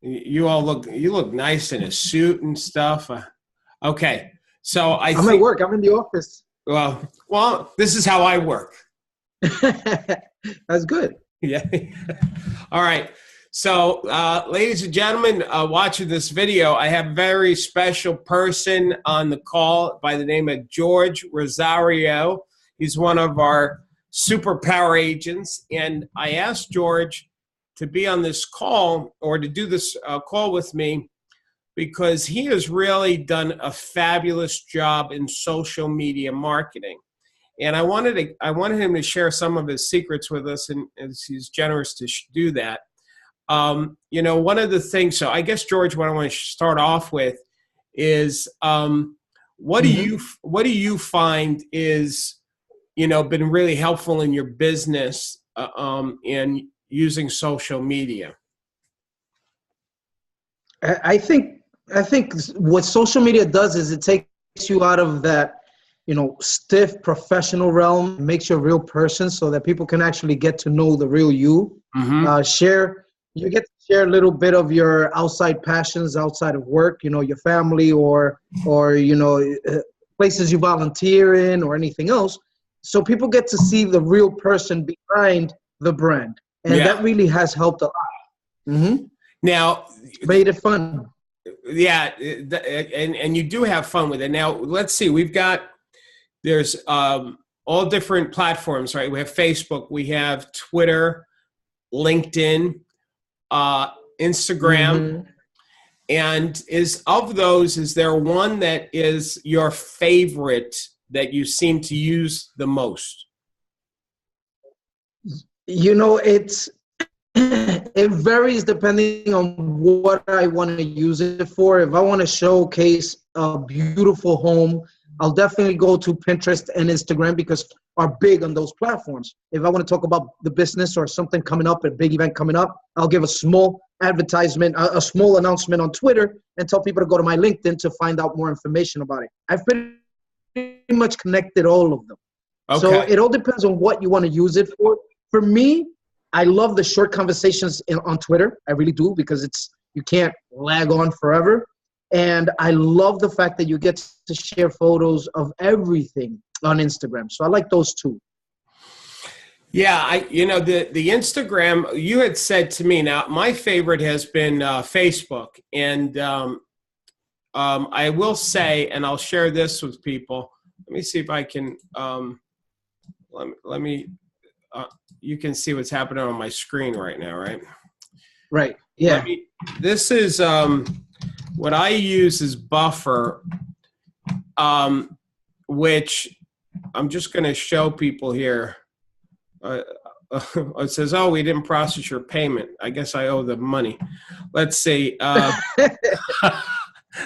You look nice in a suit and stuff. Okay. So I I'm at think, work. I'm in the office. well, this is how I work. That's good. Yeah. All right. So, ladies and gentlemen, watching this video, I have a very special person on the call by the name of George Rosario. He's one of our superpower agents. And I asked George to be on this call or to do this call with me because he has really done a fabulous job in social media marketing. And I wanted him to share some of his secrets with us, and he's generous to do that. One of the things, so I guess, George, what I want to start off with is what do you find is, been really helpful in your business in using social media? I think what social media does is it takes you out of that, stiff professional realm, makes you a real person so that people can actually get to know the real you. You get to share a little bit of your outside passions outside of work, your family or places you volunteer in or anything else. So people get to see the real person behind the brand. And that really has helped a lot. Now, made it fun. Yeah, and you do have fun with it. Now, let's see. There's all different platforms, right? We have Facebook, we have Twitter, LinkedIn, Instagram. And is there one that is your favorite that you seem to use the most? It varies depending on what I want to use it for. If I want to showcase a beautiful home, I'll definitely go to Pinterest and Instagram because are big on those platforms. If I want to talk about the business or something coming up, a big event coming up, I'll give a small advertisement, a small announcement on Twitter and tell people to go to my LinkedIn to find out more information about it. I've pretty much connected all of them. Okay. So it all depends on what you want to use it for. For me, I love the short conversations on Twitter. I really do, because you can't lag on forever. And I love the fact that you get to share photos of everything on Instagram. So I like those two. Yeah, the Instagram, you had said to me, now my favorite has been Facebook. And I will say, and I'll share this with people. Let me see if I can, let me you can see what's happening on my screen right now, right? Right, yeah. This is, what I use is Buffer, which I'm just going to show people here. It says, "Oh, we didn't process your payment. I guess I owe them money." Let's see.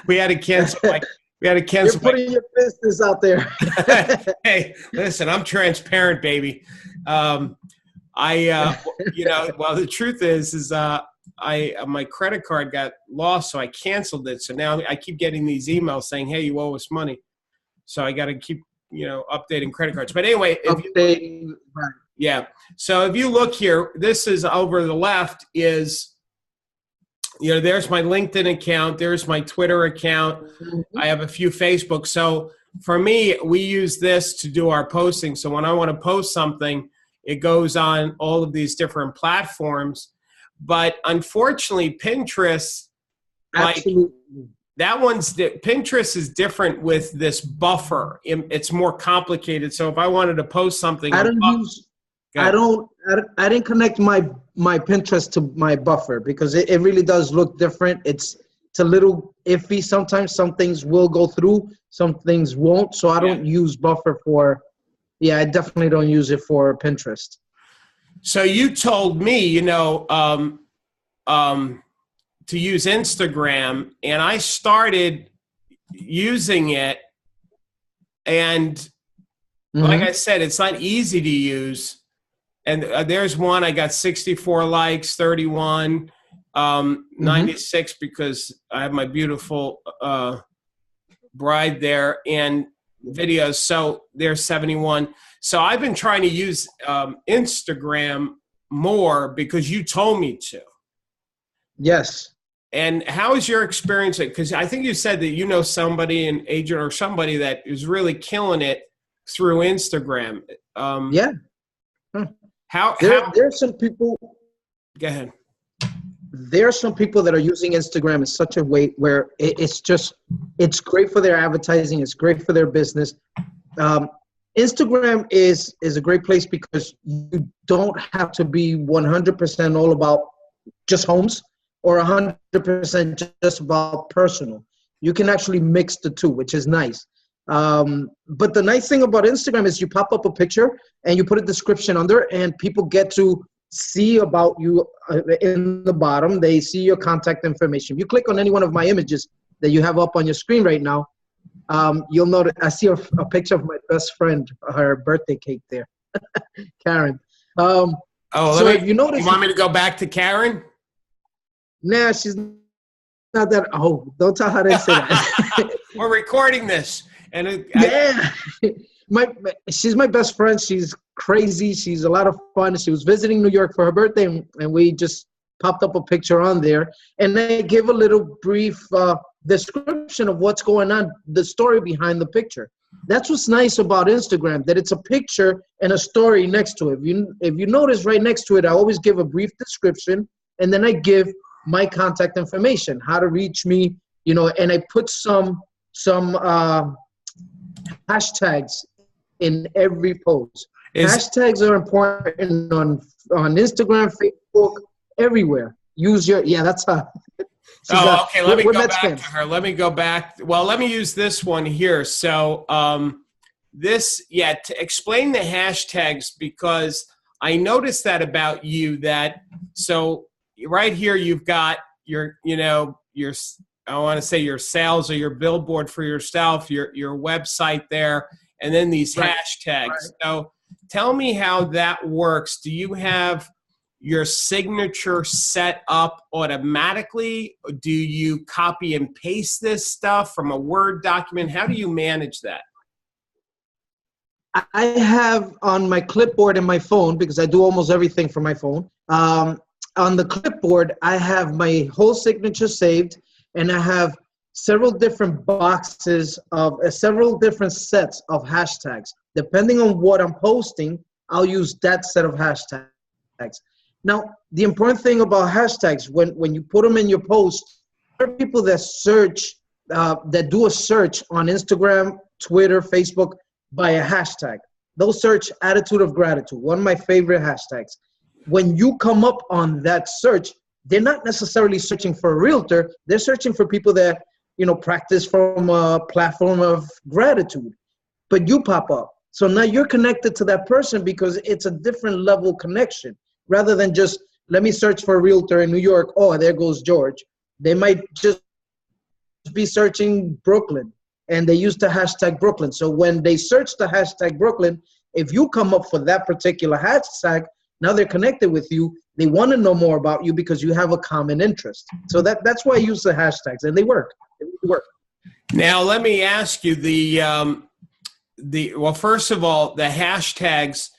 We had to cancel. You're putting your business out there. Hey, listen, I'm transparent, baby. Well, the truth is my credit card got lost, so I canceled it. So now I keep getting these emails saying, "Hey, you owe us money." So I got to keep, updating credit cards. But anyway, yeah. So if you look here, this is over the left is, there's my LinkedIn account. There's my Twitter account. I have a few Facebook. So for me, we use this to do our posting. So when I want to post something, it goes on all of these different platforms. But unfortunately, Pinterest, Pinterest is different with this Buffer. It's more complicated. So if I wanted to post something, I didn't connect my Pinterest to my Buffer because it really does look different. It's a little iffy sometimes. Some things will go through, some things won't. So I don't use Buffer I definitely don't use it for Pinterest. So you told me, to use Instagram, and I started using it. And like I said, it's not easy to use. And there's one, I got 64 likes, 31, 96 because I have my beautiful bride there, and videos. So there's 71. So I've been trying to use Instagram more because you told me to. Yes. And how is your experience? Because I think you said that you know somebody, an agent or somebody that is really killing it through Instagram. Yeah. How? There's some people. Go ahead. There are some people that are using Instagram in such a way where it's great for their advertising. It's great for their business. Instagram is a great place because you don't have to be 100% all about just homes or 100% just about personal. You can actually mix the two, which is nice. But the nice thing about Instagram is you pop up a picture and you put a description under, and people get to see about you in the bottom. They see your contact information. You click on any one of my images that you have up on your screen right now, you'll notice I see a picture of my best friend, her birthday cake there, Karen. So if you notice, you want me to go back to Karen? Nah, she's not that. Oh, don't tell her to say that. We're recording this, and she's my best friend. She's crazy. She's a lot of fun. She was visiting New York for her birthday, and we just popped up a picture on there, and I give a little brief description of what's going on, the story behind the picture. That's what's nice about Instagram, that it's a picture and a story next to it. If you notice right next to it, I always give a brief description, and then I give my contact information, how to reach me, and I put some hashtags in every post. Hashtags are important on Instagram, Facebook, everywhere. Use your, that's a. Okay. Let me go back to her. Let me go back. Well, let me use this one here. So, to explain the hashtags, because I noticed that about you. So right here, you've got your I want to say your sales or your billboard for yourself, your website there, and then these hashtags. Right. So tell me how that works. Do you have your signature set up automatically? Do you copy and paste this stuff from a Word document? How do you manage that? I have on my clipboard in my phone, because I do almost everything from my phone. On the clipboard, I have my whole signature saved, and I have several different boxes of several different sets of hashtags. Depending on what I'm posting, I'll use that set of hashtags. Now, the important thing about hashtags, when you put them in your post, there are people that search, that do a search on Instagram, Twitter, Facebook by a hashtag. They'll search attitude of gratitude, one of my favorite hashtags. When you come up on that search, they're not necessarily searching for a realtor. They're searching for people that, practice from a platform of gratitude. But you pop up. So now you're connected to that person because it's a different level connection. Rather than just, let me search for a realtor in New York. Oh, there goes George. They might just be searching Brooklyn, and they use the hashtag Brooklyn. So when they search the hashtag Brooklyn, if you come up for that particular hashtag, now they're connected with you. They want to know more about you because you have a common interest. So that's why I use the hashtags, and they work. They work. Now, let me ask you well, first of all, the hashtags.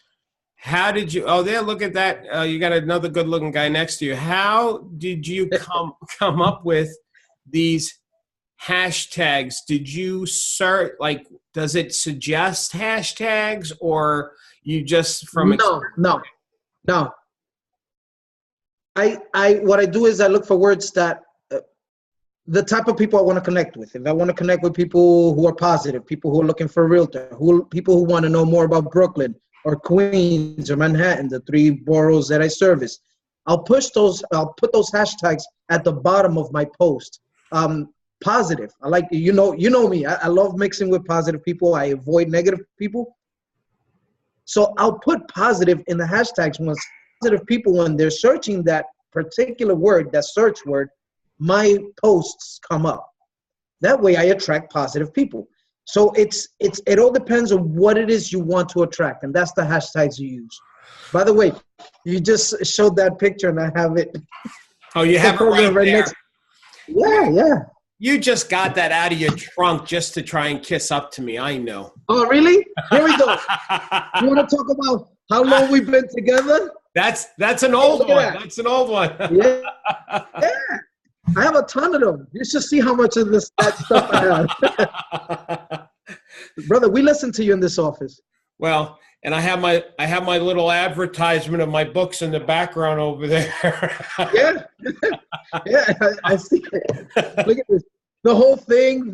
How did you? Oh, there! Look at that. You got another good-looking guy next to you. How did you come up with these hashtags? Did you search? Like, does it suggest hashtags, or you just from? No. What I do is I look for words that the type of people I want to connect with. If I want to connect with people who are positive, people who are looking for a realtor, people who want to know more about Brooklyn or Queens or Manhattan, the 3 boroughs that I service, I'll put those hashtags at the bottom of my post. Positive. I like, you know me. I love mixing with positive people. I avoid negative people. So I'll put positive in the hashtags. When positive people, when they're searching that particular word, that search word, my posts come up. That way I attract positive people. So it all depends on what it is you want to attract, and that's the hashtags you use. By the way, you just showed that picture, and I have it. Oh, you have it right there. Next. Yeah. You just got that out of your trunk just to try and kiss up to me. I know. Oh, really? Here we go. You want to talk about how long we've been together? That's an old one. That's an old one. Yeah. I have a ton of them. You should see how much of that stuff I have. Brother, we listen to you in this office. Well, and I have my little advertisement of my books in the background over there. Yeah, yeah, I see it. Look at this. The whole thing.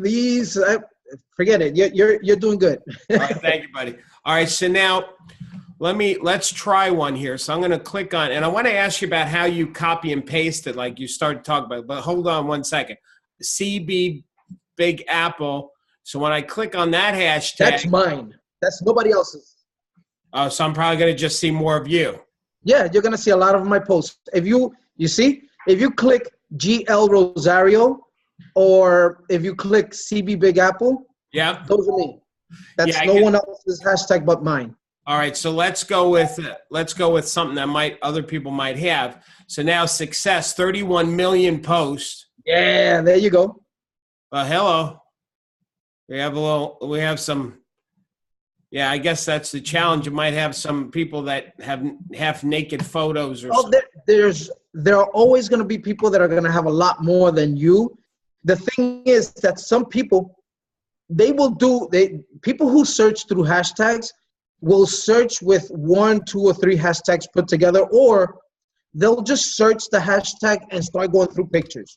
Forget it. You're doing good. All right, thank you, buddy. All right, so now let's try one here. So I'm going to click on, and I want to ask you about how you copy and paste it, like you started talking about. But hold on one second. CB Big Apple. So when I click on that hashtag, that's mine. That's nobody else's. Oh, so I'm probably going to just see more of you. Yeah, you're going to see a lot of my posts. If you click GL Rosario, or if you click CB Big Apple, yeah, those are me. That's no one else's hashtag but mine. All right, so let's go with something that other people might have. So now success, 31 million posts. Yeah, there you go. Hello. We have some. Yeah, I guess that's the challenge. You might have some people that have half naked photos or something. There are always going to be people that are going to have a lot more than you. The thing is that some people, people who search through hashtags will search with 1, 2, or 3 hashtags put together, or they'll just search the hashtag and start going through pictures.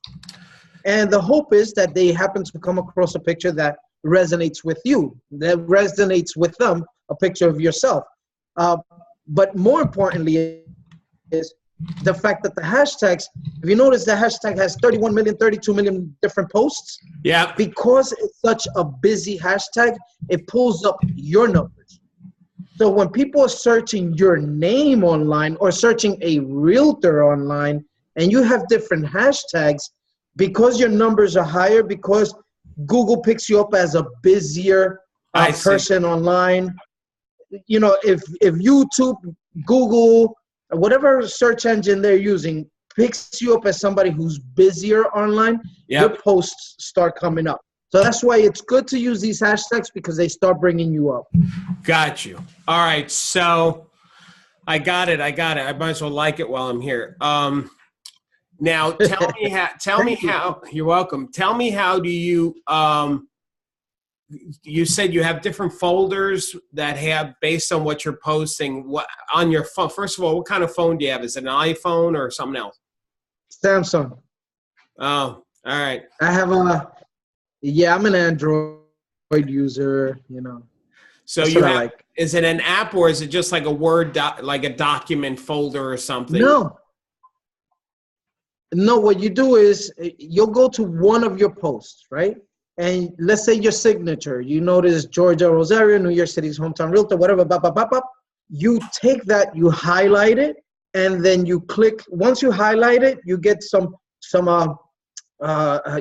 And the hope is that they happen to come across a picture that resonates with you, that resonates with them, a picture of yourself. But more importantly is the fact that the hashtags, if you notice, the hashtag has 31 million, 32 million different posts. Yeah. Because it's such a busy hashtag, it pulls up your numbers. So when people are searching your name online or searching a realtor online, and you have different hashtags, because your numbers are higher, because Google picks you up as a busier person online. You know, if YouTube, Google, whatever search engine they're using picks you up as somebody who's busier online, your posts start coming up. So that's why it's good to use these hashtags, because they start bringing you up. Got you. All right, so I got it. I might as well like it while I'm here. Now, tell me how. You're welcome. Tell me, how do you? You said you have different folders that have, based on what you're posting. What on your phone? First of all, what kind of phone do you have? Is it an iPhone or something else? Samsung. Oh, all right. I have I'm an Android user. You know. So you have. Is it an app, or is it just like a Word like a document folder or something? No, what you do is you'll go to one of your posts, right? And let's say your signature, you notice Georgia Rosario, New York City's hometown realtor, whatever, you take that, you highlight it, and then you click. Once you highlight it, you get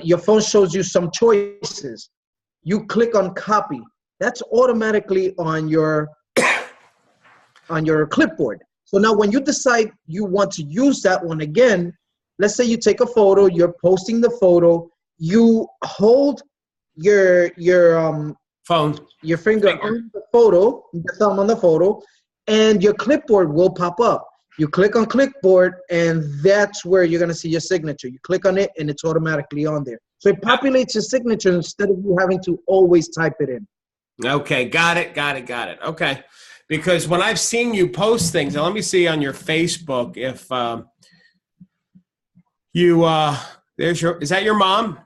your phone shows you some choices. You click on copy. That's automatically on your clipboard. So now when you decide you want to use that one again, let's say you take a photo, you're posting the photo, you hold your phone, your finger on the photo, your thumb on the photo, and your clipboard will pop up. You click on clipboard, and that's where you're going to see your signature. You click on it, and it's automatically on there. So it populates your signature instead of you having to always type it in. Okay, got it. Okay, because when I've seen you post things, and let me see on your Facebook if is that your mom?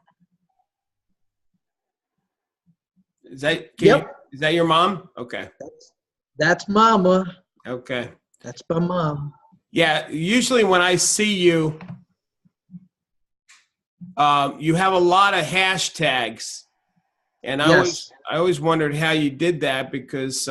Is that your mom? Okay. That's mama. Okay. That's my mom. Yeah, usually when I see you, you have a lot of hashtags, and I always wondered how you did that, because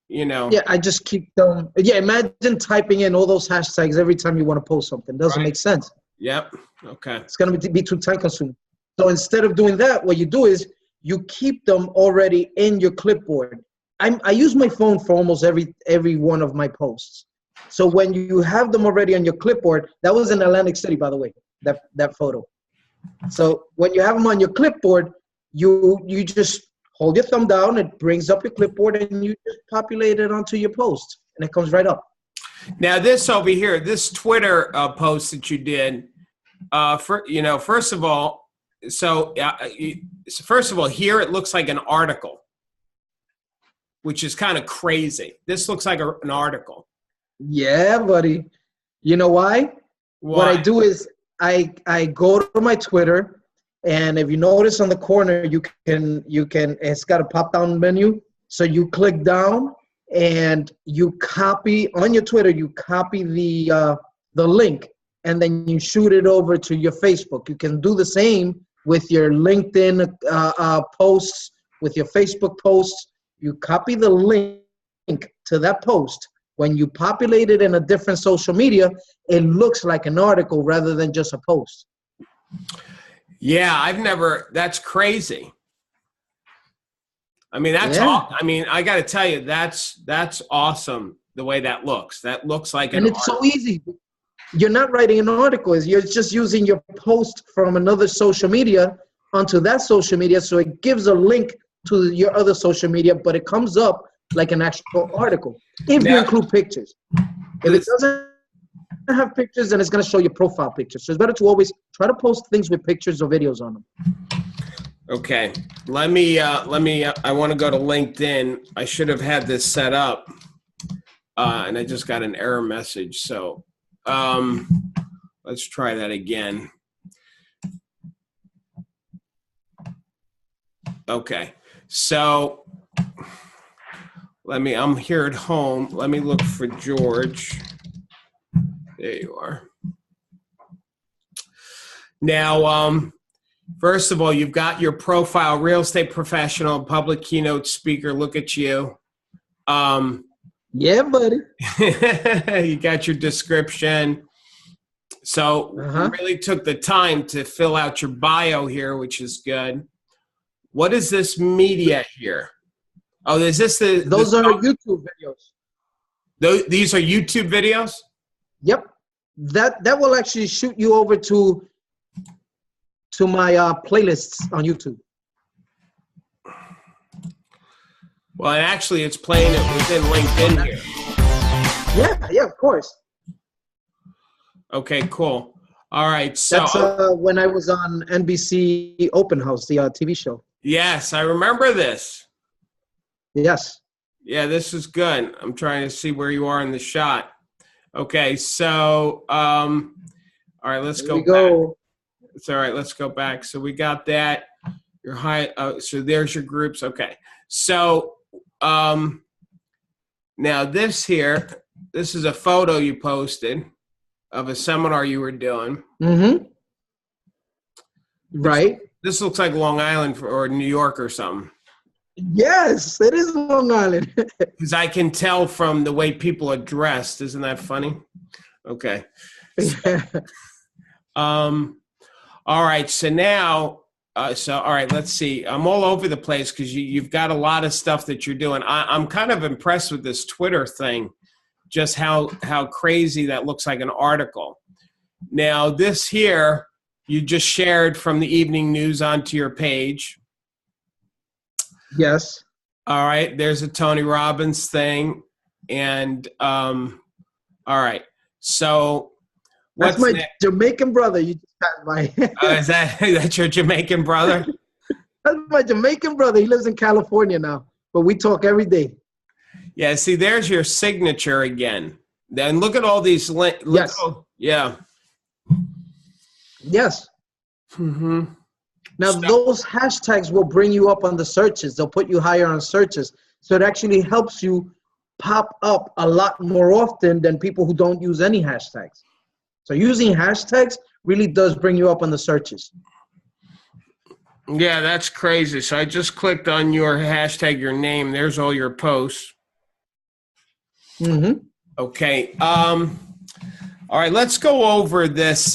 Yeah, I just keep them. Yeah, imagine typing in all those hashtags every time you want to post something. It doesn't make sense. Yep. Okay. It's going to be too time consuming. So instead of doing that, what you do is you keep them already in your clipboard. I use my phone for almost every one of my posts. So when you have them already on your clipboard, that was in Atlantic City, by the way, that photo. So when you have them on your clipboard, you just hold your thumb down, it brings up your clipboard, and you just populate it onto your post, and it comes right up. Now this over here, this Twitter post that you did, First of all, first of all, here it looks like an article, which is kind of crazy. This looks like an article. Yeah, buddy. You know why? Why? What I do is I go to my Twitter, and if you notice on the corner, you can it's got a pop down menu. So you click down and you copy on your Twitter. You copy the link, and then you shoot it over to your Facebook. You can do the same with your LinkedIn posts, with your Facebook posts. You copy the link to that post. When you populate it in a different social media, it looks like an article rather than just a post. Yeah, that's crazy. I mean, I got to tell you, that's awesome the way that looks. That looks like an article. So easy. You're not writing an article. You're just using your post from another social media onto that social media. So it gives a link to your other social media, but it comes up like an actual article if you include pictures. If it doesn't have pictures, then it's going to show your profile pictures. So it's better to always try to post things with pictures or videos on them. Okay, let me. I want to go to LinkedIn. I should have had this set up, and I just got an error message. So let's try that again. Okay, so I'm here at home. Let me look for George. There you are. Now, first of all, you've got your profile, real estate professional, public keynote speaker. Look at you. Yeah, buddy. You got your description. So you really took the time to fill out your bio here, which is good. What is this media here? Oh, is this Those are YouTube videos. These are YouTube videos? Yep. That will actually shoot you over to my playlists on YouTube. Well, actually, it's playing it within LinkedIn here. Yeah, of course. Okay, cool. All right, so that's when I was on NBC Open House, the TV show. Yes, I remember this. Yes. Yeah, this is good. I'm trying to see where you are in the shot. Okay, so all right, let's go back. It's all right. Let's go back. So we got that. Your high. So there's your groups. Okay. So now this here, this is a photo you posted of a seminar you were doing. Mm-hmm. Right. This looks like Long Island or New York or something. Yes, it is Long Island. Because I can tell from the way people are dressed. Isn't that funny? Okay. So, all right. So now, all right, let's see. I'm all over the place because you've got a lot of stuff that you're doing. I'm kind of impressed with this Twitter thing, just how crazy that looks like an article. Now, this here, you just shared from the evening news onto your page. Yes. All right. There's a Tony Robbins thing. And all right. So that's my Jamaican brother. You just got my is that your Jamaican brother? That's my Jamaican brother. He lives in California now, but we talk every day. Yeah, see, there's your signature again. Then look at all these links. Yes. Yeah. Yes. Mm-hmm. Now, those hashtags will bring you up on the searches. They'll put you higher on searches. So it actually helps you pop up a lot more often than people who don't use any hashtags. So using hashtags really does bring you up on the searches. Yeah, that's crazy. So I just clicked on your hashtag, your name. There's all your posts. Mm-hmm. Okay. All right, let's go over this.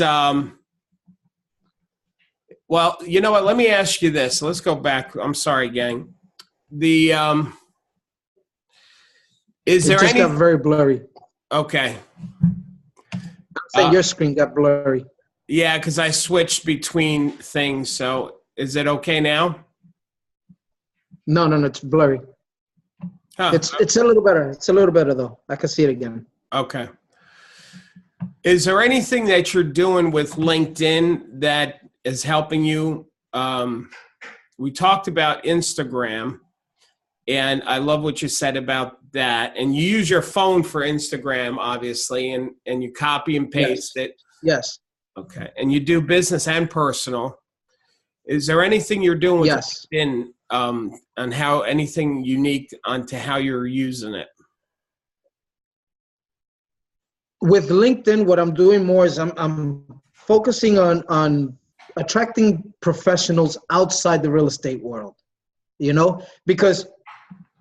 Well, you know what? Let me ask you this. Let's go back. I'm sorry, gang. The is there just got very blurry. Okay. Your screen got blurry. Yeah, because I switched between things. So is it okay now? No, it's blurry. Huh. It's a little better. It's a little better though. I can see it again. Okay. Is there anything that you're doing with LinkedIn that is helping you? We talked about Instagram, and I love what you said about that. And you use your phone for Instagram, obviously, and you copy and paste Yes. it. Yes. Okay. And you do business and personal. Is there anything you're doing with Yes. LinkedIn on how anything unique onto how you're using it? With LinkedIn, what I'm doing more is I'm focusing on attracting professionals outside the real estate world, because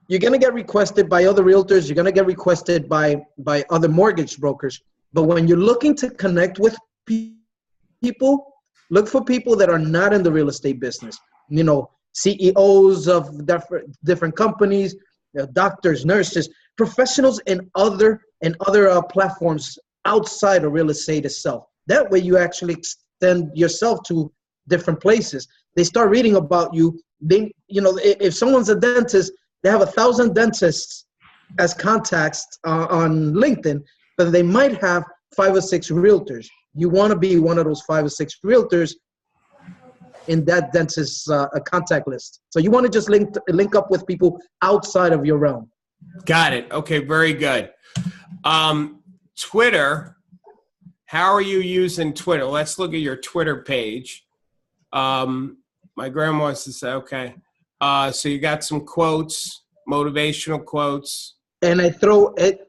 you're going to get requested by other realtors, you're going to get requested by other mortgage brokers. But when you're looking to connect with people, look for people that are not in the real estate business, CEOs of different companies, doctors, nurses, professionals in other platforms outside of real estate itself. That way you actually extend yourself to different places. They start reading about you. If someone's a dentist, they have 1,000 dentists as contacts on LinkedIn, but they might have 5 or 6 realtors. You want to be one of those 5 or 6 realtors in that dentist's contact list. So you want to just link up with people outside of your realm. Got it. Okay, very good. Twitter, how are you using Twitter? Let's look at your Twitter page. My grandma wants to say, okay. So you got some quotes, motivational quotes. And I throw it.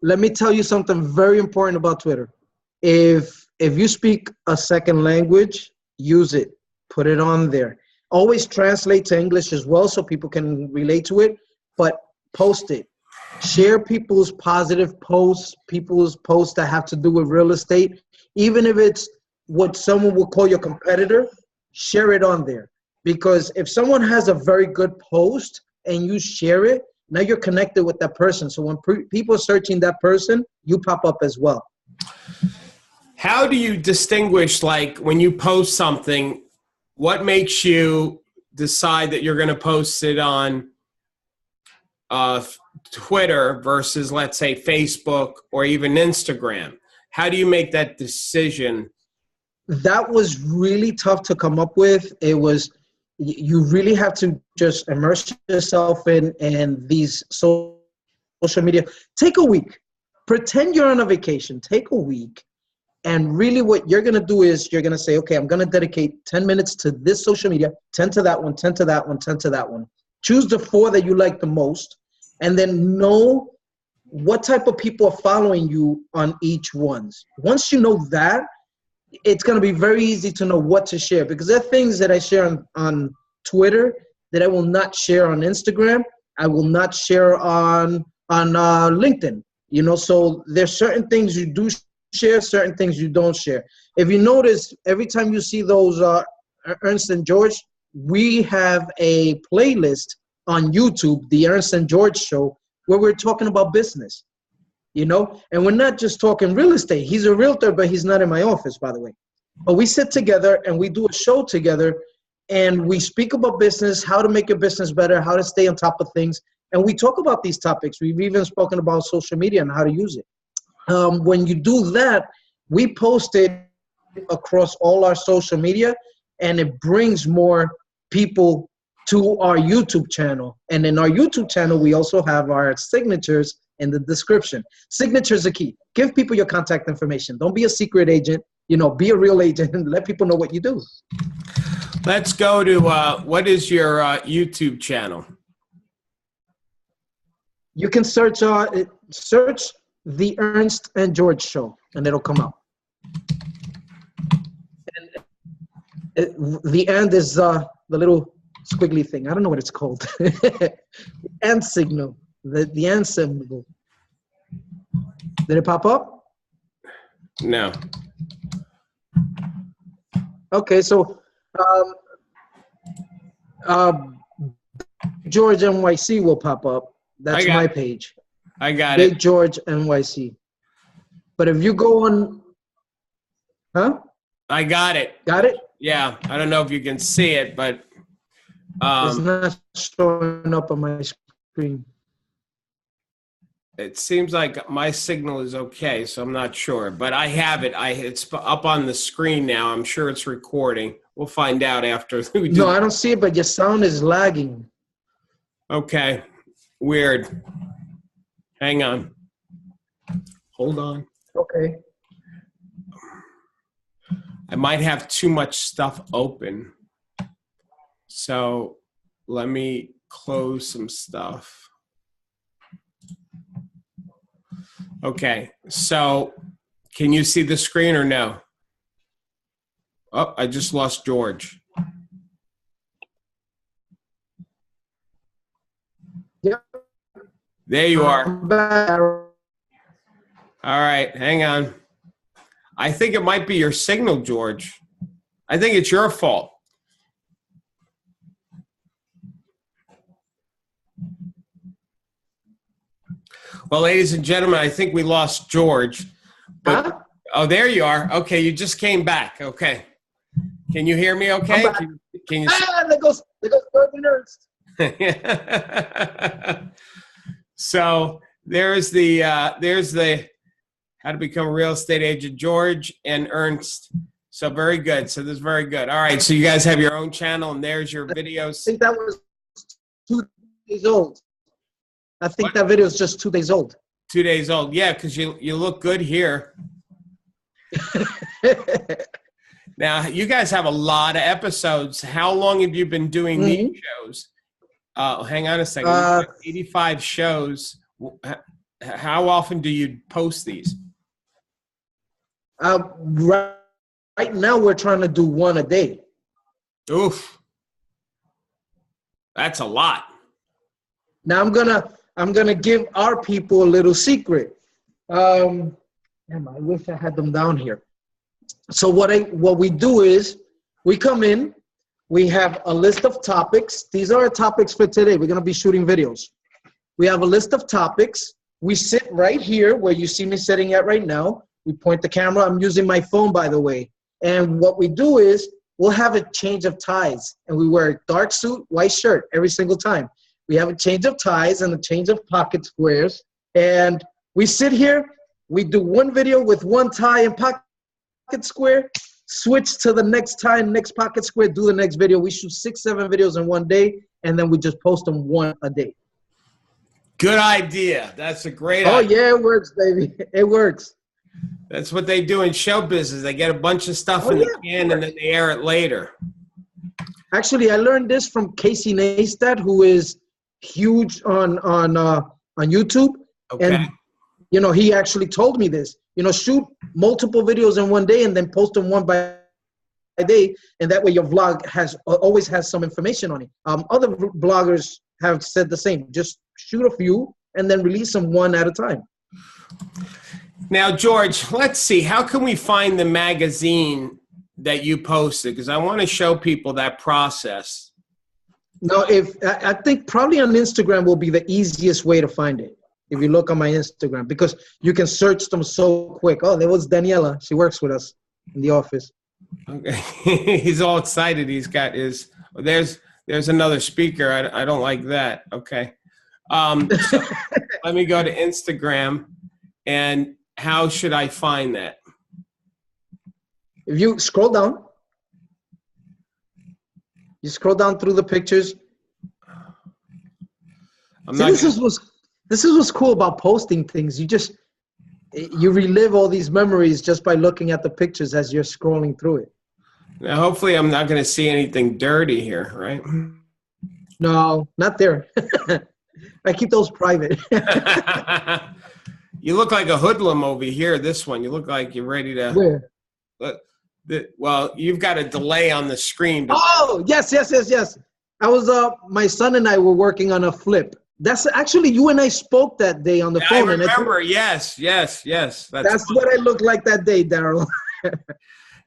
Let me tell you something very important about Twitter. If you speak a second language, use it. Put it on there. Always translate to English as well so people can relate to it, but post it. Share people's positive posts, people's posts that have to do with real estate. Even if it's what someone would call your competitor, share it on there. Because if someone has a very good post and you share it, now you're connected with that person. So when people are searching that person, you pop up as well. How do you distinguish, like when you post something, what makes you decide that you're going to post it on Twitter versus, let's say, Facebook or even Instagram? How do you make that decision? That was really tough to come up with. It was, you really have to just immerse yourself in these social media. Take a week. Pretend you're on a vacation. Take a week. And really what you're going to do is you're going to say, okay, I'm going to dedicate 10 minutes to this social media, 10 to that one, 10 to that one, 10 to that one. Choose the 4 that you like the most, and then know what type of people are following you on each ones. Once you know that, it's going to be very easy to know what to share, because there are things that I share on Twitter that I will not share on Instagram. I will not share on LinkedIn. So there's certain things you do share, certain things you don't share. If you notice, every time you see those Ernst and George, we have a playlist on YouTube, the Ernst and George Show, where we're talking about business. And we're not just talking real estate. He's a realtor, but he's not in my office, by the way. But we sit together and we do a show together, and we speak about business, how to make your business better, how to stay on top of things. And we talk about these topics. We've even spoken about social media and how to use it. When you do that, we post it across all our social media, and it brings more people to our YouTube channel. And in our YouTube channel, we also have our signatures in the description. Signatures are key. Give people your contact information. Don't be a secret agent. Be a real agent and let people know what you do. Let's go to what is your YouTube channel? You can search the Ernst and George Show, and it'll come up. And the end is the little squiggly thing. I don't know what it's called. The and signal. The and symbol. Did it pop up? No. Okay, so George NYC will pop up. That's my page. I got Big it. George NYC. But if you go on, I got it. Got it? Yeah. I don't know if you can see it, but it's not showing up on my screen. It seems like my signal is okay, so I'm not sure, but I have it. It's up on the screen now. I'm sure it's recording. We'll find out after we do. No, I don't see it, but your sound is lagging. Okay, weird. Hang on. Hold on. Okay. I might have too much stuff open. So let me close some stuff. Okay, so can you see the screen or no? Oh, I just lost George. Yep. There you are. I'm back. All right, hang on. I think it might be your signal, George. I think it's your fault. Well, ladies and gentlemen, I think we lost George. But Huh? oh, there you are. Okay, you just came back. Okay. Can you hear me okay? Can you There goes Urban Ernst. So there's the how to become a real estate agent, George and Ernst. So very good. So this is very good. All right. So you guys have your own channel, and there's your videos. I think that was 2 days old. I think that video is just 2 days old. 2 days old. Yeah, because you look good here. Now, you guys have a lot of episodes. How long have you been doing these shows? Hang on a second. 85 shows. How often do you post these? Right now, we're trying to do 1 a day. Oof. That's a lot. Now I'm gonna give our people a little secret. Damn, I wish I had them down here. So what we do is we come in, we have a list of topics. These are our topics for today. We're gonna be shooting videos. We have a list of topics. We sit right here where you see me sitting at right now. We point the camera. I'm using my phone, by the way. And what we do is we'll have a change of ties, and we wear a dark suit, white shirt every single time. We have a change of ties and a change of pocket squares. And we sit here, we do 1 video with 1 tie and pocket square, switch to the next tie and next pocket square, do the next video. We shoot 6, 7 videos in 1 day, and then we just post them 1 a day. Good idea. That's a great idea. Oh, idea. yeah, it works, baby. It works. That's what they do in show business. They get a bunch of stuff in the can, and then they air it later. Actually, I learned this from Casey Neistat, who is huge on YouTube. Okay. And you know, he actually told me this. You know, shoot multiple videos in 1 day and then post them 1 by day, and that way your vlog always has some information on it. Other bloggers have said the same. Just shoot a few and then release them 1 at a time. Now, George, let's see. How can we find the magazine that you posted? Because I want to show people that process. No, I think probably on Instagram will be the easiest way to find it. If you look on my Instagram, because you can search them so quick. Oh, there was Daniela. She works with us in the office. Okay. He's all excited. He's got his, there's another speaker. I don't like that. Okay. So let me go to Instagram, and how should I find that? If you scroll down, you scroll down through the pictures. This is what's cool about posting things. You relive all these memories just by looking at the pictures as you're scrolling through it. Now, hopefully I'm not going to see anything dirty here, right? No, not there. I keep those private. You look like a hoodlum over here, this one. You look like you're ready to... Where? Well, you've got a delay on the screen. Oh, yes. I was, my son and I were working on a flip. That's actually, you and I spoke that day on the phone. I remember, yes. That's what I looked like that day, Darryl.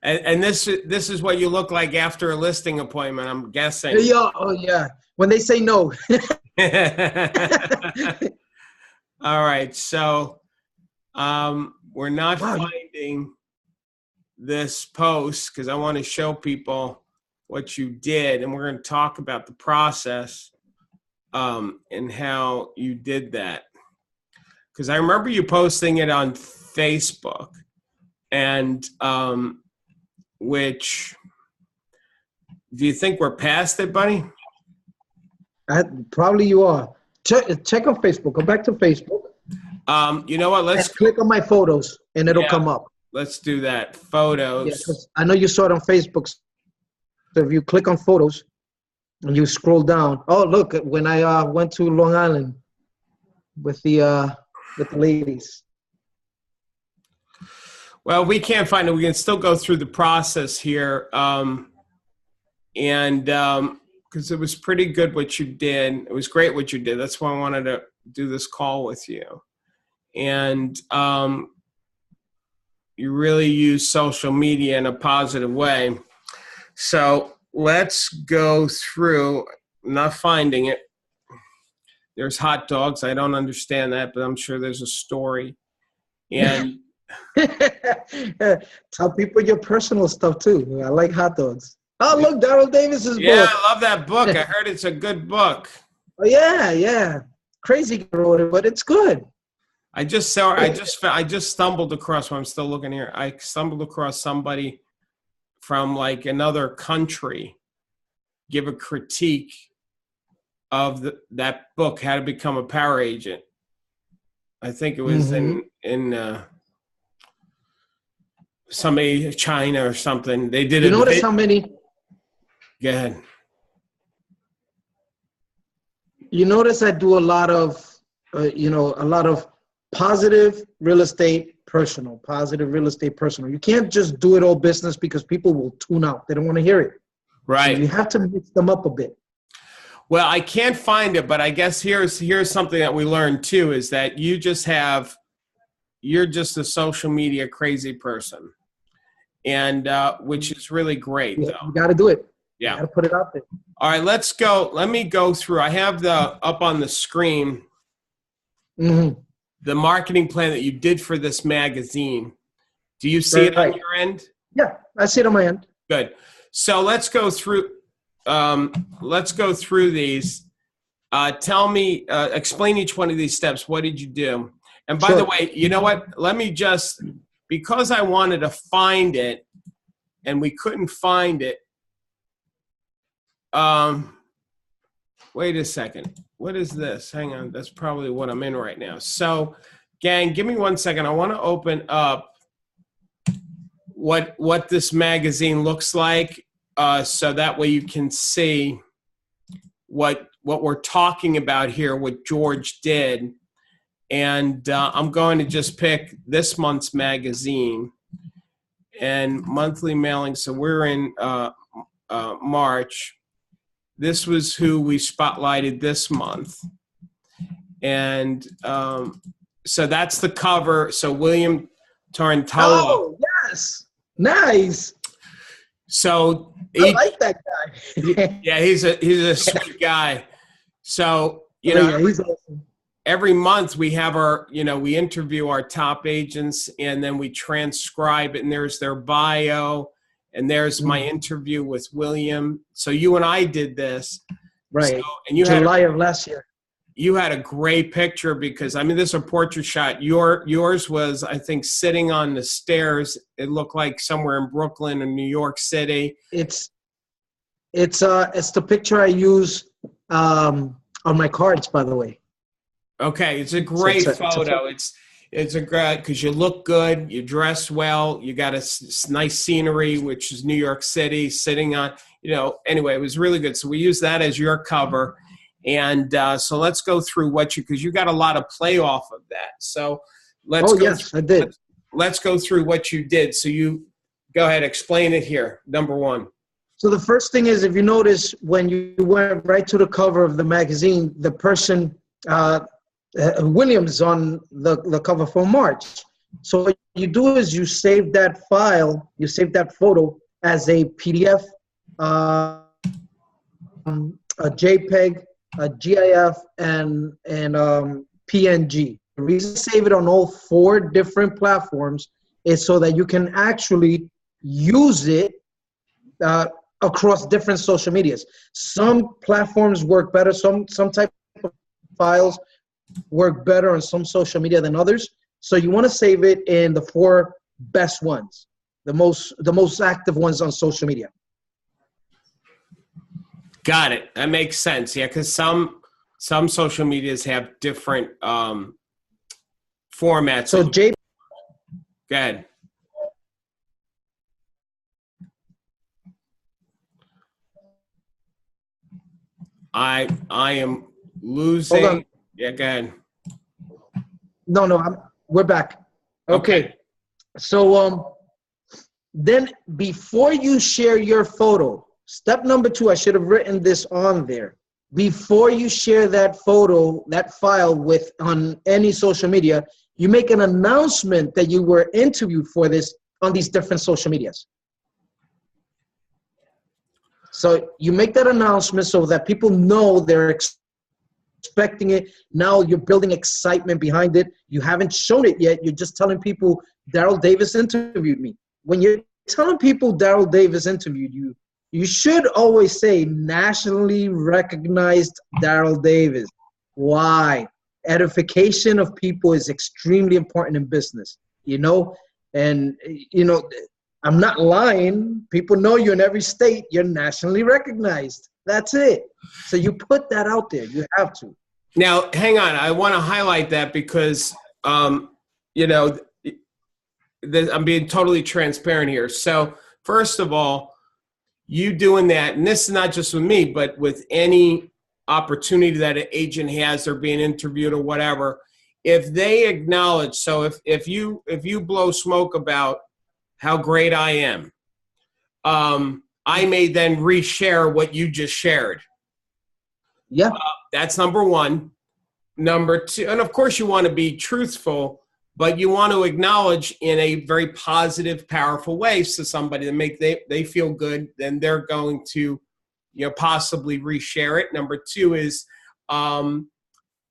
and this is what you look like after a listing appointment, I'm guessing. Oh, yeah. When they say no. All right, so we're not finding this post because I want to show people what you did, and we're going to talk about the process and how you did that. because I remember you posting it on Facebook, and which, do you think we're past it, buddy? Probably you are. Check on Facebook. Go back to Facebook. You know what? Let's click on my photos, and it'll come up. Let's do that. Photos. Yeah, 'cause I know you saw it on Facebook. So if you click on photos and you scroll down, oh look, when I went to Long Island with the ladies. Well, we can't find it. We can still go through the process here, and because it was pretty good what you did. It was great what you did. That's why I wanted to do this call with you. And you really use social media in a positive way. So let's go through. I'm not finding it. There's hot dogs. I don't understand that, but I'm sure there's a story. And tell people your personal stuff too. I like hot dogs. Oh, look, Darryl Davis's book. Yeah, I love that book. I heard it's a good book. Oh, yeah. Crazy wrote it, but it's good. I just stumbled across, I'm still looking here. I stumbled across somebody from like another country give a critique of that book, How to Become a Power Agent. I think it was in somebody, China or something. They did it. You notice how many? Go ahead. You notice I do a lot of, positive real estate personal, positive real estate personal. You can't just do it all business because people will tune out. They don't want to hear it. Right. So you have to mix them up a bit. Well, I can't find it, but I guess here's something that we learned too, is that you're just a social media crazy person, and which is really great. Yeah, though. you got to do it. Yeah. You got to put it out there. All right, let's go. Let me go through. I have up on the screen the marketing plan that you did for this magazine. Do you see it on your end? Yeah, I see it on my end. Good. So let's go through. Let's go through these. Tell me, explain each one of these steps. What did you do? And by the way, you know what? Let me just, because I wanted to find it and we couldn't find it. Wait a second. What is this? Hang on. That's probably what I'm in right now. So, gang, give me 1 second. I want to open up what this magazine looks like, so that way you can see what we're talking about here, what George did. And I'm going to just pick this month's magazine and monthly mailing. So we're in March. This was who we spotlighted this month. And so that's the cover. So William Tarantola. Oh, yes. Nice. So I like that guy. Yeah, he's a sweet guy. So, he's awesome. Every month we have we interview our top agents, and then we transcribe it, and there's their bio, and there's my interview with William. So you and I did this. Right. So, and you July of last year. You had a great picture because, this is a portrait shot. Yours was, I think, sitting on the stairs. It looked like somewhere in Brooklyn or New York City. It's the picture I use on my cards, by the way. Okay, it's a great photo. It's a great, because you look good, you dress well, you got a nice scenery, which is New York City, sitting on, anyway, it was really good. So we use that as your cover. And so let's go through because you got a lot of play off of that. So I did. Let's go through what you did. So you go ahead, explain it here. Number one. So the first thing is, if you notice, when you went right to the cover of the magazine, the person, Williams, on the cover for March. So what you do is you save that file, you save that photo as a PDF, a JPEG, a GIF, and PNG. The reason I save it on all 4 different platforms is so that you can actually use it across different social medias. Some platforms work better. Some type of files work better on some social media than others. So you want to save it in the 4 best ones, the most active ones on social media. Got it. That makes sense. Yeah, because some social medias have different formats. So Jay, go ahead. I am losing. hold on. Yeah, go ahead. No, we're back. Okay. So then before you share your photo, step number 2, I should have written this on there. Before you share that photo, that file on any social media, you make an announcement that you were interviewed for this on these different social medias. So you make that announcement so that people know they're expecting it. Now you're building excitement behind it. You haven't shown it yet. You're just telling people Darryl Davis interviewed me. When you're telling people Darryl Davis interviewed you, you should always say nationally recognized Darryl Davis. Why? Edification of people is extremely important in business, and I'm not lying. People know you in every state. You're nationally recognized. That's it. So you put that out there. You have to. Now, hang on. I want to highlight that because, I'm being totally transparent here. So first of all, you doing that, and this is not just with me, but with any opportunity that an agent has, they're being interviewed or whatever, if they acknowledge, so if you blow smoke about how great I am, I may then reshare what you just shared. Yeah. That's number 1. Number 2, and of course you want to be truthful, but you want to acknowledge in a very positive, powerful way to somebody to make they feel good, then they're going to possibly reshare it. Number 2 is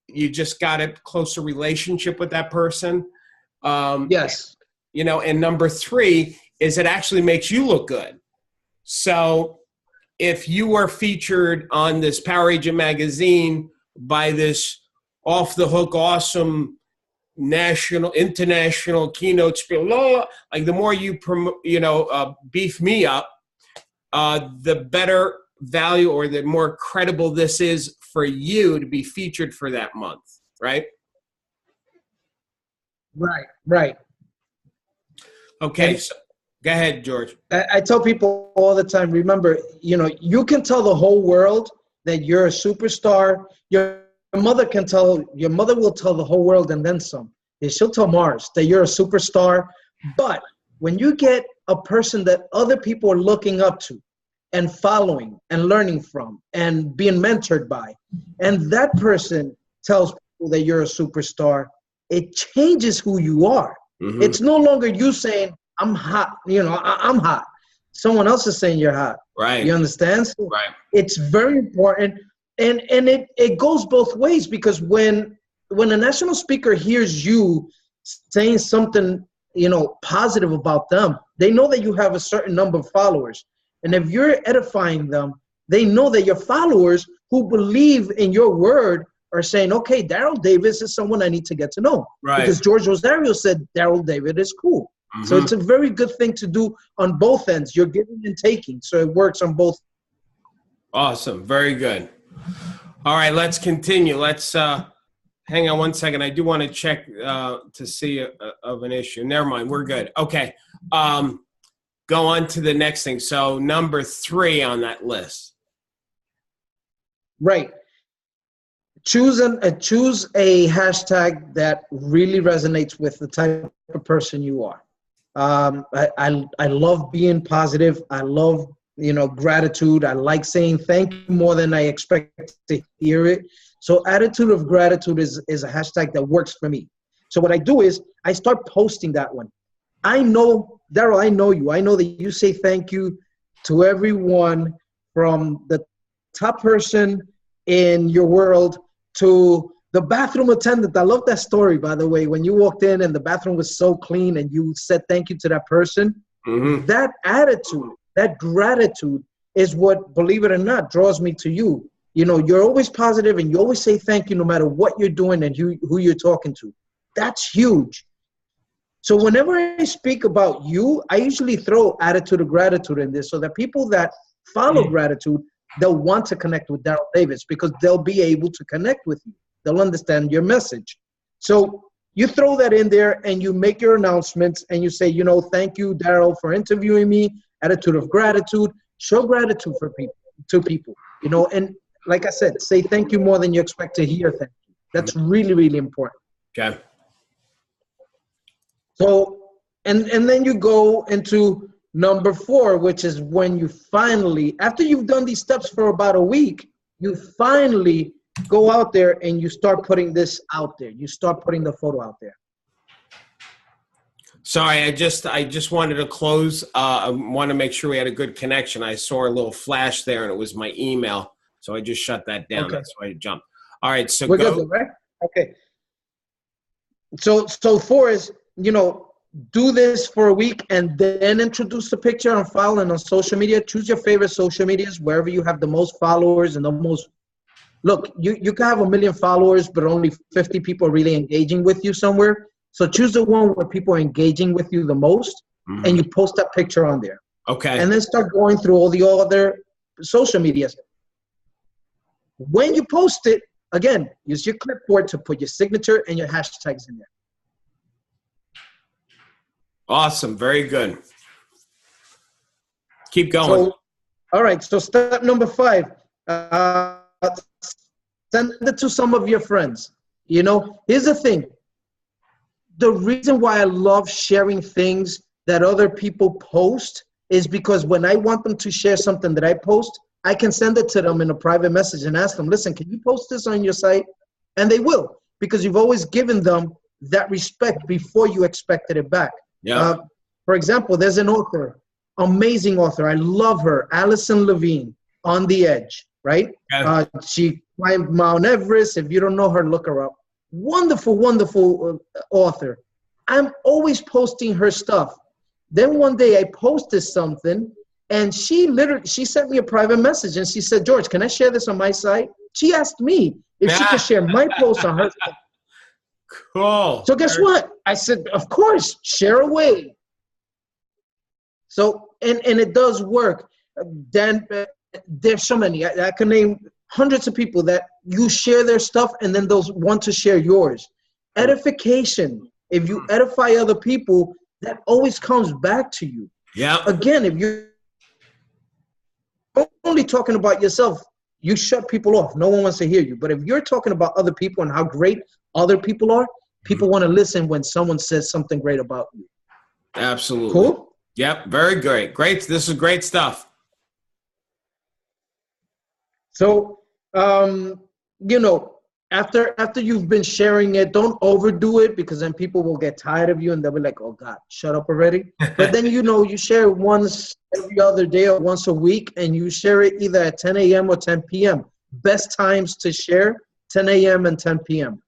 you just got a closer relationship with that person. Yes. And number 3 is it actually makes you look good. So if you were featured on this Power Agent magazine by this off-the-hook awesome national, international keynote speaker, like the more you beef me up, the better value or the more credible this is for you to be featured for that month, right? Right. Okay, so go ahead, George. I tell people all the time, remember, you can tell the whole world that you're a superstar. Your mother will tell the whole world and then some. She'll tell Mars that you're a superstar. But when you get a person that other people are looking up to and following and learning from and being mentored by, and that person tells people that you're a superstar, it changes who you are. Mm-hmm. It's no longer you saying, I'm hot, I'm hot. Someone else is saying you're hot. Right. You understand? So right. It's very important. And it goes both ways, because when a national speaker hears you saying something, positive about them, they know that you have a certain number of followers. And if you're edifying them, they know that your followers who believe in your word are saying, okay, Darryl Davis is someone I need to get to know. Right. Because George Rosario said Darryl Davis is cool. Mm-hmm. So it's a very good thing to do on both ends. You're giving and taking, so it works on both. Awesome. Very good. All right, let's continue. Let's hang on one second. I do want to check to see of an issue. Never mind. We're good. Okay. Go on to the next thing. So number 3 on that list. Right. Choose a hashtag that really resonates with the type of person you are. I love being positive. I love gratitude. I like saying thank you more than I expect to hear it. So attitude of gratitude is a hashtag that works for me. So what I do is I start posting that one. I know, Darryl, I know you. I know that you say thank you to everyone, from the top person in your world to the bathroom attendant. I love that story, by the way, when you walked in and the bathroom was so clean and you said thank you to that person. Mm-hmm. That attitude, that gratitude is what, believe it or not, draws me to you. you're always positive and you always say thank you no matter what you're doing and who you're talking to. That's huge. So whenever I speak about you, I usually throw attitude of gratitude in this so that people that follow gratitude, they'll want to connect with Darryl Davis because they'll be able to connect with you. They'll understand your message. So you throw that in there and you make your announcements and you say, thank you, Darryl, for interviewing me, attitude of gratitude. Show gratitude to people, and like I said, say thank you more than you expect to hear thank you. That's really, really important. Okay. So, and then you go into number 4, which is when you finally, after you've done these steps for about a week, you finally go out there and you start putting this out there. You start putting the photo out there. Sorry, I just wanted to close. I want to make sure we had a good connection. I saw a little flash there, and it was my email, so I just shut that down. Okay. That's why I jumped. All right, so we're go. Good, right? Okay. So 4 is, do this for a week and then introduce the picture on file and on social media. Choose your favorite social medias, wherever you have the most followers and the most. Look, you can have 1 million followers, but only 50 people are really engaging with you somewhere. So choose the one where people are engaging with you the most, and you post that picture on there. Okay. And then start going through all the other social medias. When you post it, again, use your clipboard to put your signature and your hashtags in there. Awesome. Very good. Keep going. So, all right. So step number 5, send it to some of your friends. Here's the thing. The reason why I love sharing things that other people post is because when I want them to share something that I post, I can send it to them in a private message and ask them, listen, can you post this on your site? And they will, because you've always given them that respect before you expected it back. Yeah. For example, there's an author, amazing author. I love her, Allison Levine, On the Edge, right? Yeah. She climbed Mount Everest. If you don't know her, look her up. Wonderful, wonderful author. I'm always posting her stuff. Then one day I posted something and she sent me a private message and she said, George, can I share this on my site? She asked me if she could share my post on her site. Cool. So guess what? I said, of course, share away. So, and it does work. Dan, there's so many. I can name hundreds of people that you share their stuff and then those want to share yours. Edification. If you edify other people, that always comes back to you. Yeah. Again, if you're only talking about yourself, you shut people off. No one wants to hear you. But if you're talking about other people and how great other people are, people want to listen when someone says something great about you. Absolutely. Cool? Yep. Very great. Great. This is great stuff. So, after you've been sharing it, don't overdo it because then people will get tired of you and they'll be like, oh God, shut up already. But then, you share it once every other day or once a week and you share it either at 10 a.m. or 10 p.m. Best times to share, 10 a.m. and 10 p.m.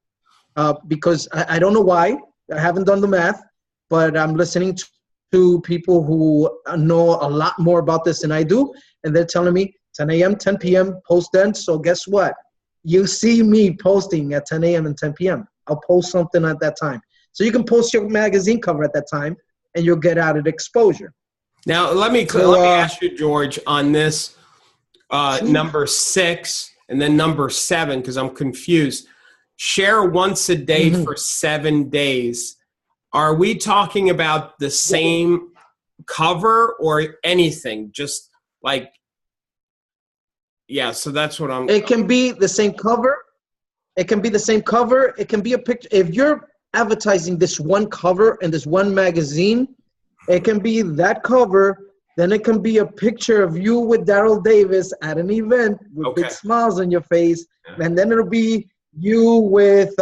Because I don't know why. I haven't done the math, but I'm listening to people who know a lot more about this than I do. And they're telling me 10 a.m., 10 p.m., post then. So guess what? You see me posting at 10 a.m. and 10 p.m. I'll post something at that time. So you can post your magazine cover at that time and you'll get added exposure. Now, let me ask you, George, on this number 6 and then number 7, because I'm confused. Share once a day for 7 days. Are we talking about the same cover or anything? Just like, yeah, so that's what I'm... It can be the same cover. It can be the same cover. It can be a picture. If you're advertising this one cover in this one magazine, it can be that cover. Then it can be a picture of you with Darryl Davis at an event with big smiles on your face. Yeah. And then it'll be you with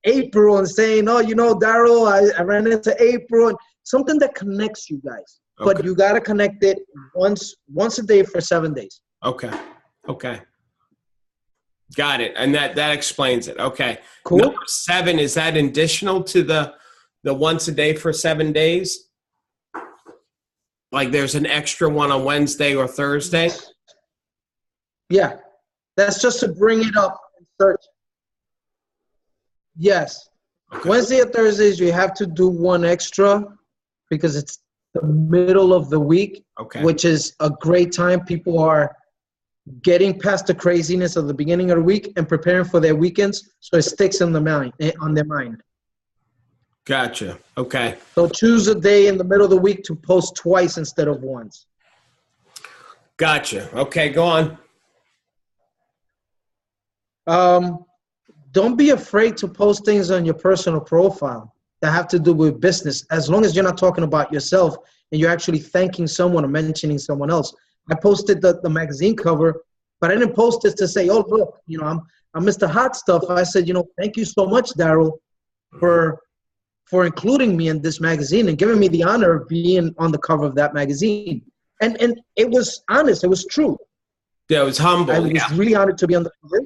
April and saying, oh, Darryl, I ran into April. And something that connects you guys. Okay. But you got to connect it once a day for 7 days. Okay. Got it. And that explains it. Okay. Cool. Number 7, is that additional to the once a day for 7 days? Like there's an extra one on Wednesday or Thursday? Yeah. That's just to bring it up and search. Yes. Okay. Wednesday or Thursdays, you have to do one extra because it's the middle of the week, Okay. which is a great time. People are getting past the craziness of the beginning of the week and preparing for their weekends, so it sticks in the mind, on their mind. Gotcha. Okay. So choose a day in the middle of the week to post twice instead of once. Gotcha. Okay, go on. Don't be afraid to post things on your personal profile that have to do with business, as long as you're not talking about yourself and you're actually thanking someone or mentioning someone else. I posted the magazine cover, but I didn't post this to say, oh, look, you know, I'm Mr. Hot Stuff. I said, you know, thank you so much, Darryl, for including me in this magazine and giving me the honor of being on the cover of that magazine. And it was honest. It was true. Yeah, it was humble. I was really honored to be on the cover.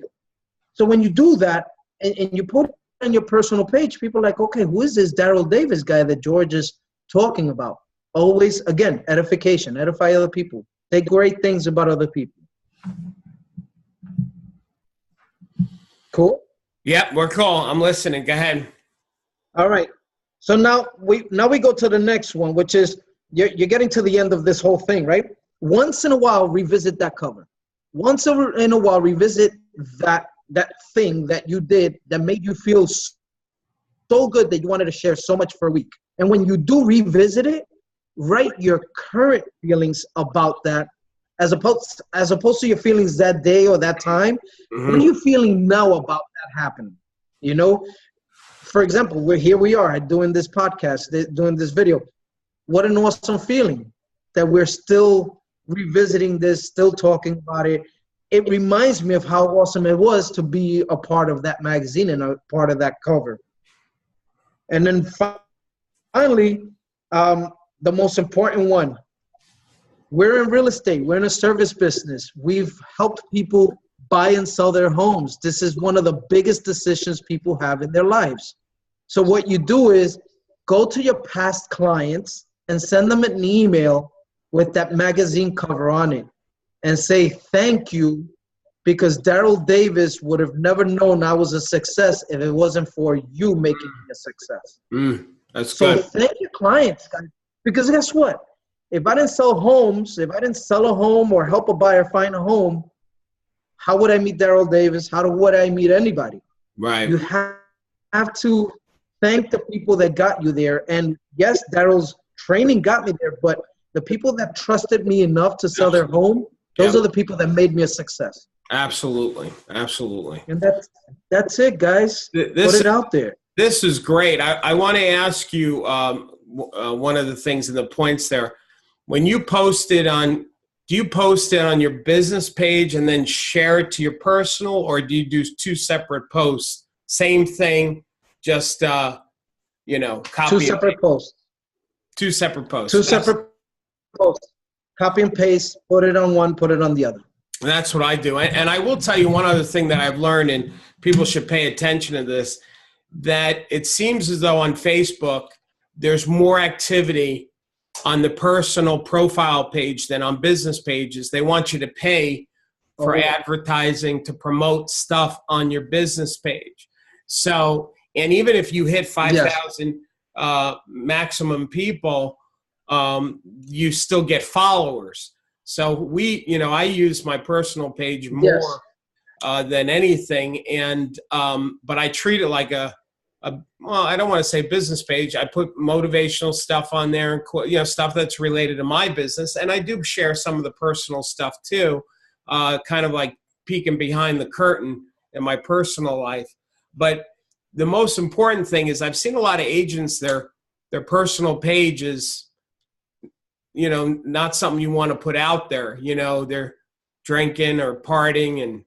So when you do that and you put it on your personal page, people are like, okay, who is this Darryl Davis guy that George is talking about? Always, again, edification, edify other people. Say great things about other people. Cool? Yep, we're cool. I'm listening. Go ahead. All right. So now we go to the next one, which is you're getting to the end of this whole thing, right? Once in a while, revisit that cover. Once in a while, revisit that thing that you did that made you feel so good that you wanted to share so much for a week. And when you do revisit it, write your current feelings about that as opposed to your feelings that day or that time. Mm-hmm. What are you feeling now about that happening? You know, for example, we are doing this podcast, doing this video. What an awesome feeling that we're still revisiting this, still talking about it. It reminds me of how awesome it was to be a part of that magazine and a part of that cover. And then finally, the most important one, we're in real estate. We're in a service business. We've helped people buy and sell their homes. This is one of the biggest decisions people have in their lives. So what you do is go to your past clients and send them an email with that magazine cover on it and say, thank you, because Darryl Davis would have never known I was a success if it wasn't for you making me a success. That's so good. Thank your clients, guys. Because guess what? If I didn't sell homes, if I didn't sell a home or help a buyer find a home, how would I meet Darryl Davis? Would I meet anybody? Right. You have to thank the people that got you there. And yes, Darryl's training got me there, but the people that trusted me enough to sell their home, those are the people that made me a success. Absolutely. Absolutely. And that's it, guys. Put it out there. This is great. I want to ask you one of the things in the points there. When you post it on, do you post it on your business page and then share it to your personal, or do you do two separate posts? Same thing, just, copy. Two separate posts. Two separate posts. Two separate posts. Copy and paste, put it on one, put it on the other. That's what I do. And I will tell you one other thing that I've learned, and people should pay attention to this, that it seems as though on Facebook, there's more activity on the personal profile page than on business pages. They want you to pay for advertising to promote stuff on your business page. So, and even if you hit 5,000 maximum people, you still get followers. So I use my personal page more than anything. And, but I treat it like well, I don't want to say business page. I put motivational stuff on there, and stuff that's related to my business. And I do share some of the personal stuff too, kind of like peeking behind the curtain in my personal life. But the most important thing is I've seen a lot of agents, their personal page is, not something you want to put out there. They're drinking or partying and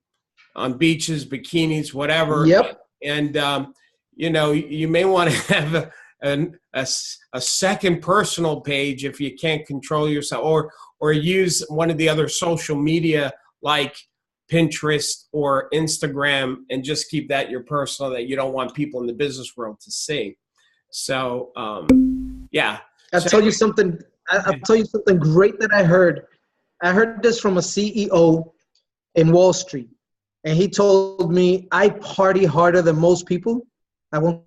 on beaches, bikinis, whatever. Yep. And, you may want to have a second personal page if you can't control yourself, or use one of the other social media like Pinterest or Instagram, and just keep that your personal, that you don't want people in the business world to see. So, yeah. I'll tell you something great that I heard. I heard this from a CEO in Wall Street. and he told me, I party harder than most people. I won't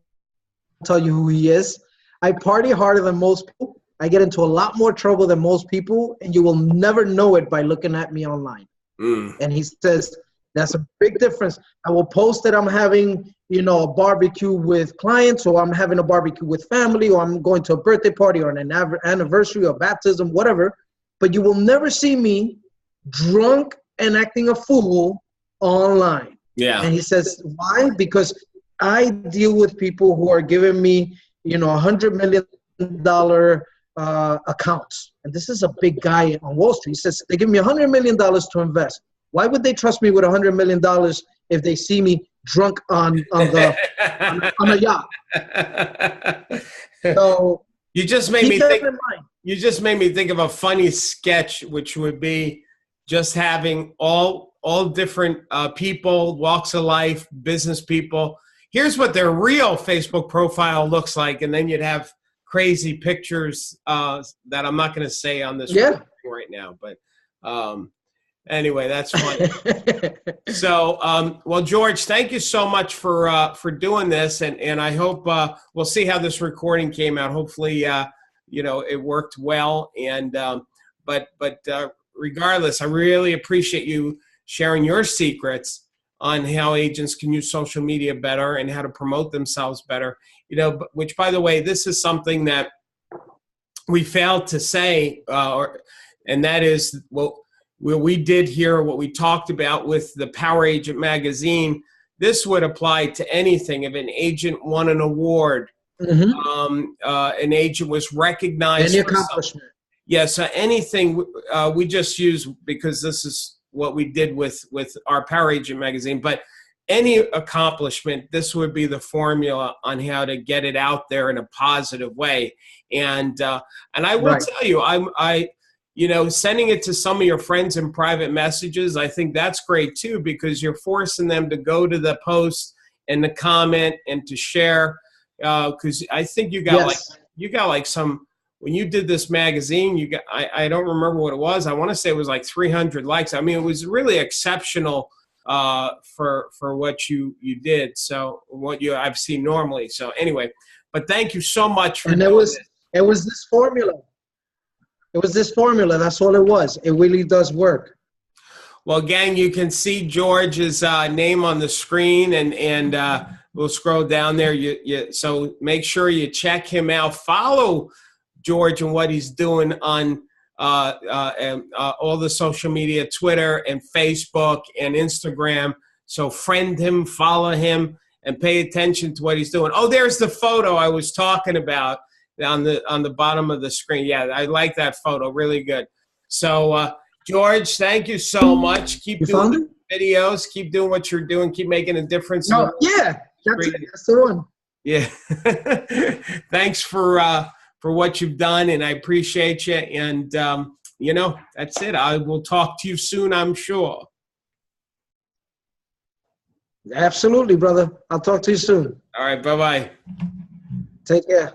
tell you who he is. I party harder than most people. I get into a lot more trouble than most people, and you will never know it by looking at me online. And he says, that's a big difference. I will post that I'm having, you know, a barbecue with clients, or I'm having a barbecue with family, or I'm going to a birthday party or an anniversary or baptism, whatever. But you will never see me drunk and acting a fool online. Yeah. And he says, why? Because I deal with people who are giving me, you know, $100 million accounts. And this is a big guy on Wall Street. He says, they give me $100 million to invest. Why would they trust me with $100 million if they see me drunk on a yacht? So you just made me keep that think. in mind. You just made me think of a funny sketch, which would be just having all different people, walks of life, business people. Here's what their real Facebook profile looks like, and then you'd have crazy pictures that I'm not going to say on this right now. But anyway, that's funny. So, well, George, thank you so much for doing this, and I hope we'll see how this recording came out. Hopefully, you know, it worked well. And but regardless, I really appreciate you sharing your secrets on how agents can use social media better and how to promote themselves better. You know, which, by the way, this is something that we failed to say, and that is what we did here, what we talked about with the Power Agent magazine. This would apply to anything. If an agent won an award, an agent was recognized. Any accomplishment. Yes, anything. We just use, because this is what we did with our Power Agent magazine. But any accomplishment, this would be the formula on how to get it out there in a positive way. And I will tell you, you know, sending it to some of your friends in private messages, I think that's great too, because you're forcing them to go to the post and to comment and to share. Because I think you got like some, when you did this magazine, you got, I don't remember what it was. I want to say it was like 300 likes. I mean, it was really exceptional for what you did. So what I've seen normally. So anyway, but thank you so much for doing this. It was this formula. It was this formula. That's all it was. It really does work. Well, gang, you can see George's name on the screen, and we'll scroll down there. So make sure you check him out. Follow George and what he's doing on all the social media, Twitter and Facebook and Instagram. So friend him, follow him, and pay attention to what he's doing. Oh, there's the photo I was talking about on the bottom of the screen. Yeah, I like that photo. Really good. So, George, thank you so much. Keep doing videos. Keep doing what you're doing. Keep making a difference. No, yeah, that's the one. Yeah. Thanks for what you've done, and I appreciate you. And, you know, that's it. I will talk to you soon, I'm sure. Absolutely, brother. I'll talk to you soon. All right. Bye-bye. Take care.